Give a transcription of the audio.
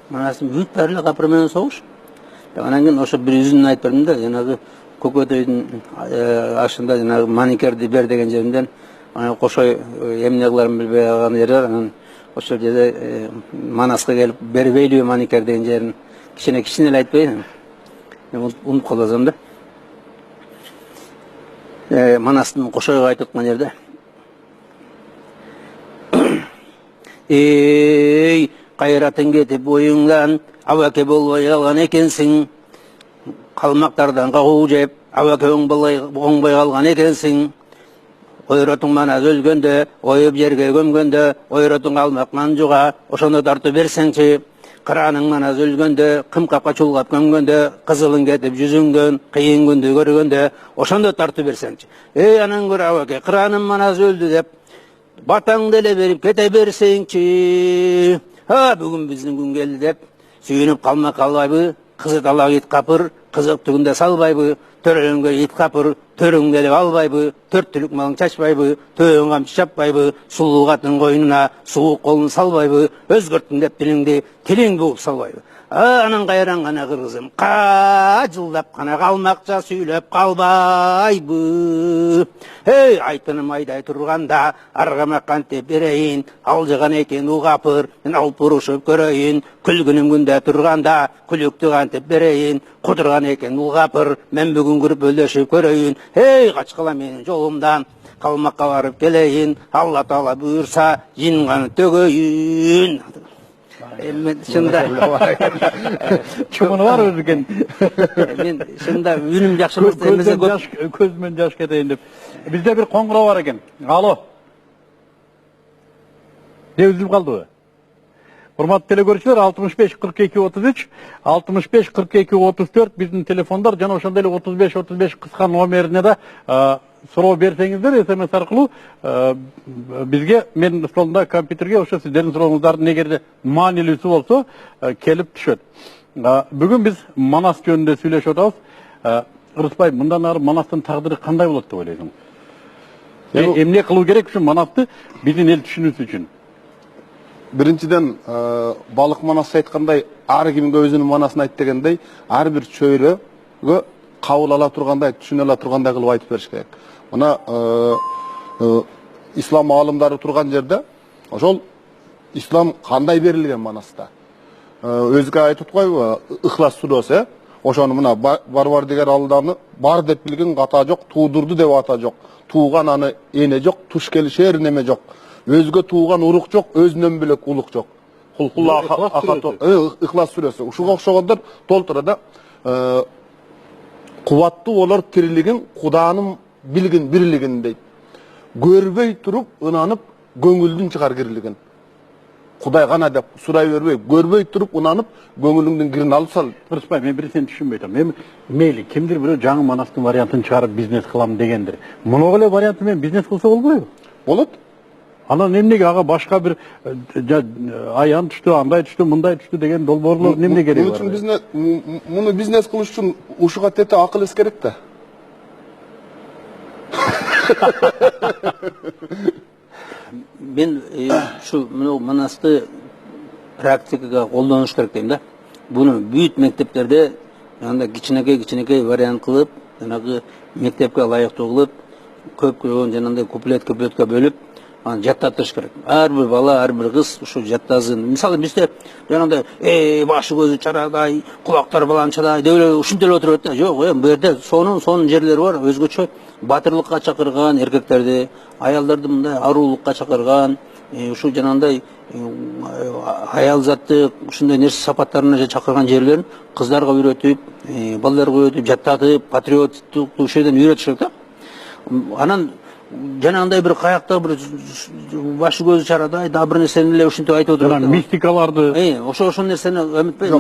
Манастын бүт барлык капыр менен согуш. Анан кийин ошо бир үзүн айтып бердим да, жанагы Көкөтөйдүн ашында жанагы маникерди бер деген жеринден кошой эмне кыларын билбей калган жери бар. Анан ошол жерде Манаска келип бербейлиби маникер деген жерин кичине эле айтпайын. Унутуп калсам да. Манастын кошойго айтып аткан жерде ey кайратың кетип оюңдан абаке болбой калган экенсиң, калмактардан кагуу жеп абаке оңбой калган экенсиң, ойротуң манас өлгөндө оюп жерге көмгөндө ойротуң калмак манжуга ошону тартып берсеңчи, кырааның манас өлгөндө кымкапка чулгап көмгөндө кызылың кетип жүзүңдөн кыйын күндү көргөндө ошондо тартып берсеңчи, анан көрө абаке кырааным манас өлдү деп батаңды эле берип кете берсеңчи, бүгүн биздин күн келди деп сүйүнүп калмак калбайбы, кызы талак ит капыр, кызык түгүндө салбайбы, төрөлөнгө ит капыр, төрөң делип албайбы, төрт түлүк малың чачпайбы, төбөң камчы чаппайбы, сулуу катын койнуна суук колун салбайбы, өзгөрттүң деп тилиң бугуп салбайбы. Анан кайран гана кыргызым жылдап гана калмакча сүйлөп калбайбы. Айтыным айдай турганда аргамак кантип берейин, алжыган экен у капыр, мен алып урушуп көрөйүн, күлгүнүм күндө турганда күлүктү кантип берейин, кудурган экен у капыр, мен бүгүн күрпөлдөшүп көрөйүн, качкыла менин жолумдан калмакка барып келейин, Алла Таала буйрса жинганы төгөйүн. Шында чумуну бар өзү экен. Мен шында үнүм жакшы эмес, көзүмөн жаш кетейин деп. Бизде бир коңгуроо бар экен. Алло. Үзүлүп калдыбы? Урматтуу телекөрүүчүлөр, 65 42 33, 65 42 34 биздин телефондар, жана ошондой эле 35 35 кыска номерине да суроо берсеңиздер СМС аркылуу бизге, мен столунда компьютерге ошо сиздердин сурооңуздардын эгерде маанилүүсү болсо келип түшөт. Бүгүн биз Манас жөнүндө сүйлөшүп атабыз. Ырысбай, мындан ары Манастын тагдыры кандай болот деп ойлойсуң? Эмне кылуу керек ушул Манасты биздин эл түшүнүүсү үчүн? Биринчиден, балык Манас айткандай, ар кимге өзүнүн манасын айт дегендей, ар бир чөйрөгө кабыл ала тургандай, түшүнө ала тургандай кылып айтып бериш керек. Мына ислам аалымдары турган жерде ошол ислам кандай берилген Манаста. Өзгө айтып аткойбу, Ыхлас сүрөсү, ошону мына Парвардигар Алланы бар деп билген ката жок, туудурду деп ата жок, тууган аны эне жок, туш келишер неме жок. Өзгө тууган урук жок, өзүнөн бөлөк улук жок. Ыхлас сүрөсү. Ушуга окшогондор толтура да кубаттуу болор тирилигин, Куданын билгин бирлигин дейт. Көрбөй туруп, ынанып, көңүлдүн чыгар кирлигин. Кудай гана деп сурай бербей, көрбөй туруп, ынанып, көңүлүңдүн кирин алып сал. Ырысбай, мен бир сени түшүнбөй атам. Мен мейли, кимдир бирөө жаңы Манастын вариантын чыгарып бизнес кылам дегендир. Муну эле вариантын менен бизнес кылса болбойбу? Болот. Анан эмнеге ага башка бир аян түштү, андай түштү, мындай түштү деген долбоорлор эмне кереги бар? Муну бизнес кылыш үчүн ушуга тете акыл эс керек да. Мен ушу Манасты практикага колдонуш керек дейм да. Буну бүт мектептерде кичинекей вариант кылып, жанагы мектепке ылайыктуу кылып, көп жанагындай куплетке бөлүп жаттатыш керек. Ар бир бала, ар бир кыз ушу жаттасын. Мисалы бизде жанагындай башы көзү чарадай, кулактары баланчадай деп эле ушинтип эле отуруп атат. Жок, бу жерде сонун жерлери бар, өзгөчө батырлыкка чакырган эркектерди, аялдарды мындай аруулукка чакырган, ушу жанагындай аял заттык ушундай нерсе сапаттарына чакырган жерлерин кыздарга үйрөтүп, балдарга үйрөтүп, жаттатып, патриоттукту ушул жерден үйрөтүш керек да. Анан жанагындай бир каякта бир башы көзү чарадай, да бир нерсени эле ушинтип айтып отуруп. Мистикаларды. Ошол нерсени үмүтпөйм.